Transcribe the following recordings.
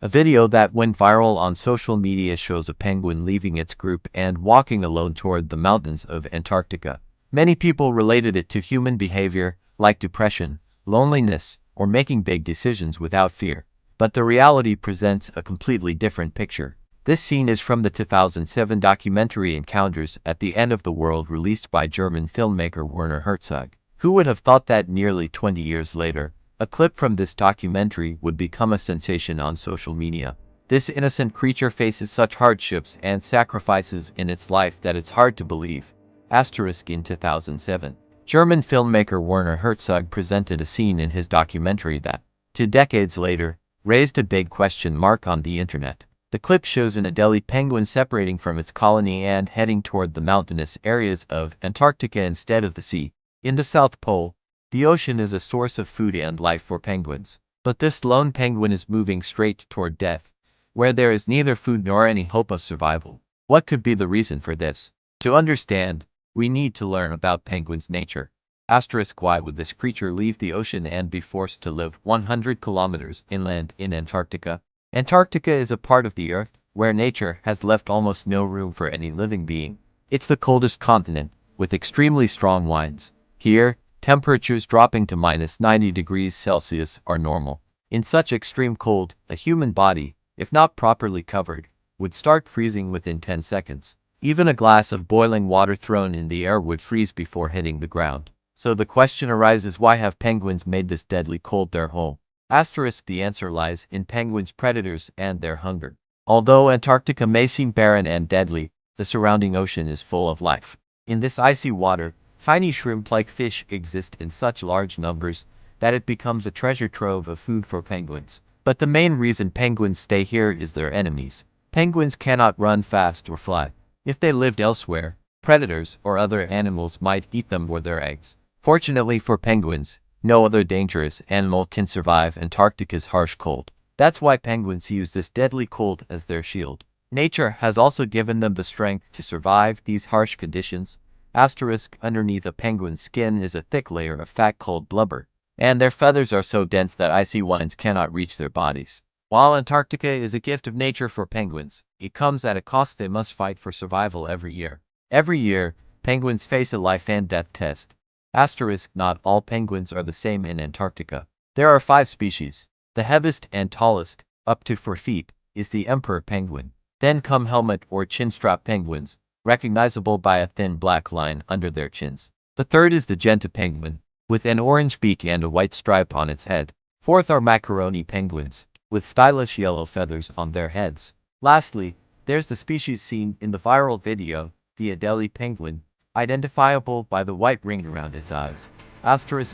A video that went viral on social media shows a penguin leaving its group and walking alone toward the mountains of Antarctica. Many people related it to human behavior, like depression, loneliness, or making big decisions without fear. But the reality presents a completely different picture. This scene is from the 2007 documentary Encounters at the End of the World, released by German filmmaker Werner Herzog. Who would have thought that nearly 20 years later, a clip from this documentary would become a sensation on social media? This innocent creature faces such hardships and sacrifices in its life that it's hard to believe. In 2007, German filmmaker Werner Herzog presented a scene in his documentary that, 2 decades later, raised a big question mark on the internet. The clip shows an Adelie penguin separating from its colony and heading toward the mountainous areas of Antarctica instead of the sea. In the South Pole, the ocean is a source of food and life for penguins. But this lone penguin is moving straight toward death, where there is neither food nor any hope of survival. What could be the reason for this? To understand, we need to learn about penguins' nature. Why would this creature leave the ocean and be forced to live 100 kilometers inland in Antarctica? Antarctica is a part of the Earth where nature has left almost no room for any living being. It's the coldest continent, with extremely strong winds. Here, temperatures dropping to -90 degrees Celsius are normal. In such extreme cold, a human body, if not properly covered, would start freezing within 10 seconds. Even a glass of boiling water thrown in the air would freeze before hitting the ground. So the question arises, why have penguins made this deadly cold their home? The answer lies in penguins' predators and their hunger. Although Antarctica may seem barren and deadly, the surrounding ocean is full of life. In this icy water, tiny shrimp-like fish exist in such large numbers that it becomes a treasure trove of food for penguins. But the main reason penguins stay here is their enemies. Penguins cannot run fast or fly. If they lived elsewhere, predators or other animals might eat them or their eggs. Fortunately for penguins, no other dangerous animal can survive Antarctica's harsh cold. That's why penguins use this deadly cold as their shield. Nature has also given them the strength to survive these harsh conditions. Underneath a penguin's skin is a thick layer of fat called blubber, and their feathers are so dense that icy winds cannot reach their bodies. While Antarctica is a gift of nature for penguins, it comes at a cost. They must fight for survival every year. Every year, penguins face a life and death test. Not all penguins are the same in Antarctica. There are 5 species. The heaviest and tallest, up to 4 feet, is the emperor penguin. Then come helmet or chinstrap penguins, recognizable by a thin black line under their chins. The third is the genta penguin, with an orange beak and a white stripe on its head. Fourth are macaroni penguins, with stylish yellow feathers on their heads. Lastly, there's the species seen in the viral video, the Adelie penguin, identifiable by the white ring around its eyes.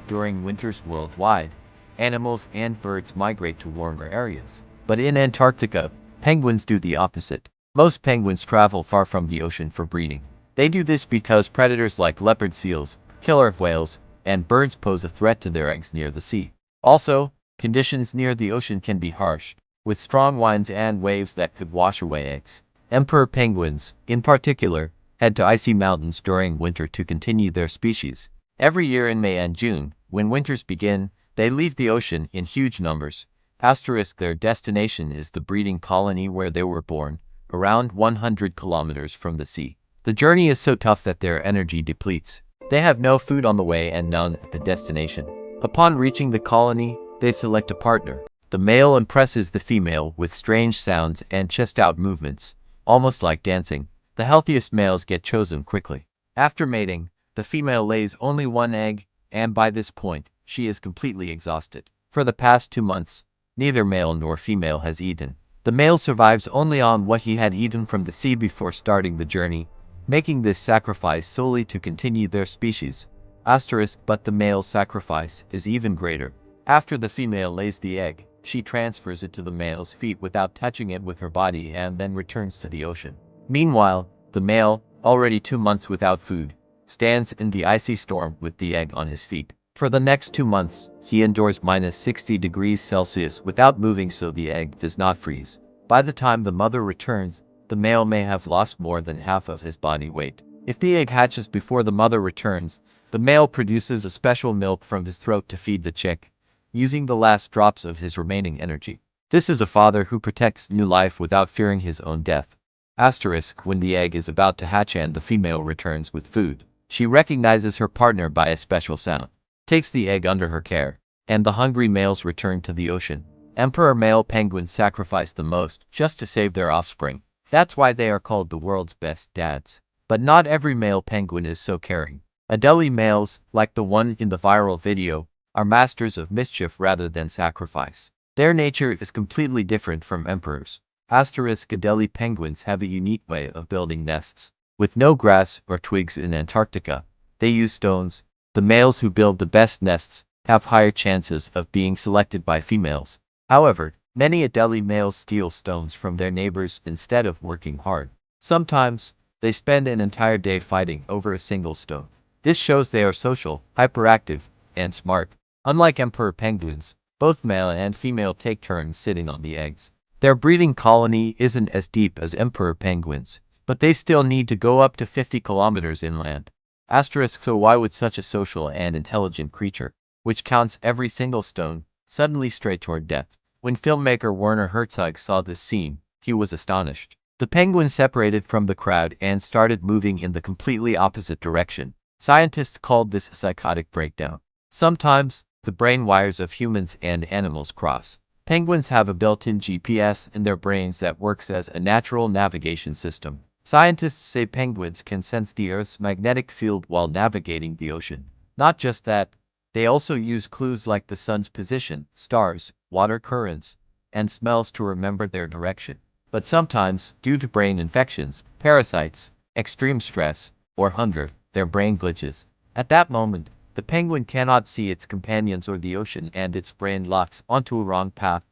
During winters worldwide, animals and birds migrate to warmer areas. But in Antarctica, penguins do the opposite. Most penguins travel far from the ocean for breeding. They do this because predators like leopard seals, killer whales, and birds pose a threat to their eggs near the sea. Also, conditions near the ocean can be harsh, with strong winds and waves that could wash away eggs. Emperor penguins, in particular, head to icy mountains during winter to continue their species. Every year in May and June, when winters begin, they leave the ocean in huge numbers. Their destination is the breeding colony where they were born, around 100 kilometers from the sea. The journey is so tough that their energy depletes. They have no food on the way and none at the destination. Upon reaching the colony, they select a partner. The male impresses the female with strange sounds and chest-out movements, almost like dancing. The healthiest males get chosen quickly. After mating, the female lays only 1 egg, and by this point, she is completely exhausted. For the past 2 months, neither male nor female has eaten. The male survives only on what he had eaten from the sea before starting the journey, making this sacrifice solely to continue their species. But the male's sacrifice is even greater. After the female lays the egg, she transfers it to the male's feet without touching it with her body and then returns to the ocean. Meanwhile, the male, already 2 months without food, stands in the icy storm with the egg on his feet. For the next 2 months, he endures -60 degrees Celsius without moving so the egg does not freeze. By the time the mother returns, the male may have lost more than half of his body weight. If the egg hatches before the mother returns, the male produces a special milk from his throat to feed the chick, using the last drops of his remaining energy. This is a father who protects new life without fearing his own death. Asterisk, when the egg is about to hatch and the female returns with food, she recognizes her partner by a special sound, takes the egg under her care, and the hungry males return to the ocean. Emperor male penguins sacrifice the most just to save their offspring. That's why they are called the world's best dads. But not every male penguin is so caring. Adelie males, like the one in the viral video, are masters of mischief rather than sacrifice. Their nature is completely different from emperors. Asterisk, Adelie penguins have a unique way of building nests. With no grass or twigs in Antarctica, they use stones. The males who build the best nests have higher chances of being selected by females. However, many Adelie males steal stones from their neighbors instead of working hard. Sometimes, they spend an entire day fighting over a single stone. This shows they are social, hyperactive, and smart. Unlike emperor penguins, both male and female take turns sitting on the eggs. Their breeding colony isn't as deep as emperor penguins, but they still need to go up to 50 kilometers inland. Asterisk, so why would such a social and intelligent creature, which counts every single stone, suddenly stray toward death? When filmmaker Werner Herzog saw this scene, he was astonished. The penguin separated from the crowd and started moving in the completely opposite direction. Scientists called this a psychotic breakdown. Sometimes, the brain wires of humans and animals cross. Penguins have a built-in GPS in their brains that works as a natural navigation system. Scientists say penguins can sense the Earth's magnetic field while navigating the ocean. Not just that, they also use clues like the sun's position, stars, water currents, and smells to remember their direction. But sometimes, due to brain infections, parasites, extreme stress, or hunger, their brain glitches. At that moment, the penguin cannot see its companions or the ocean and its brain locks onto a wrong path.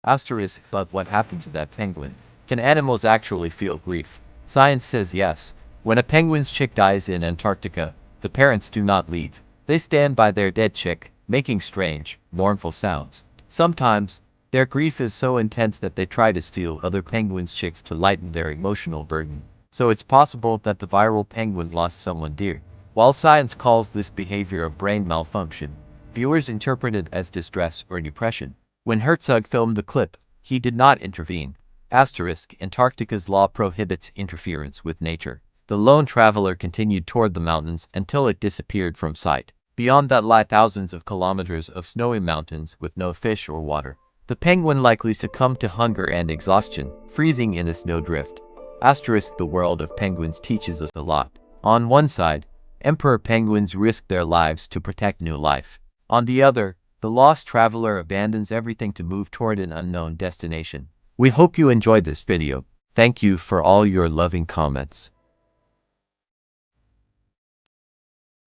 Asterisk, but what happened to that penguin? Can animals actually feel grief? Science says yes. When a penguin's chick dies in Antarctica, the parents do not leave. They stand by their dead chick, making strange, mournful sounds. Sometimes, their grief is so intense that they try to steal other penguins' chicks to lighten their emotional burden. So it's possible that the viral penguin lost someone dear. While science calls this behavior a brain malfunction, viewers interpret it as distress or depression. When Herzog filmed the clip, he did not intervene. Asterisk, Antarctica's law prohibits interference with nature. The lone traveler continued toward the mountains until it disappeared from sight. Beyond that lie thousands of kilometers of snowy mountains with no fish or water. The penguin likely succumbed to hunger and exhaustion, freezing in a snowdrift. Asterisk, the world of penguins teaches us a lot. On one side, emperor penguins risk their lives to protect new life. On the other, the lost traveler abandons everything to move toward an unknown destination. We hope you enjoyed this video. Thank you for all your loving comments.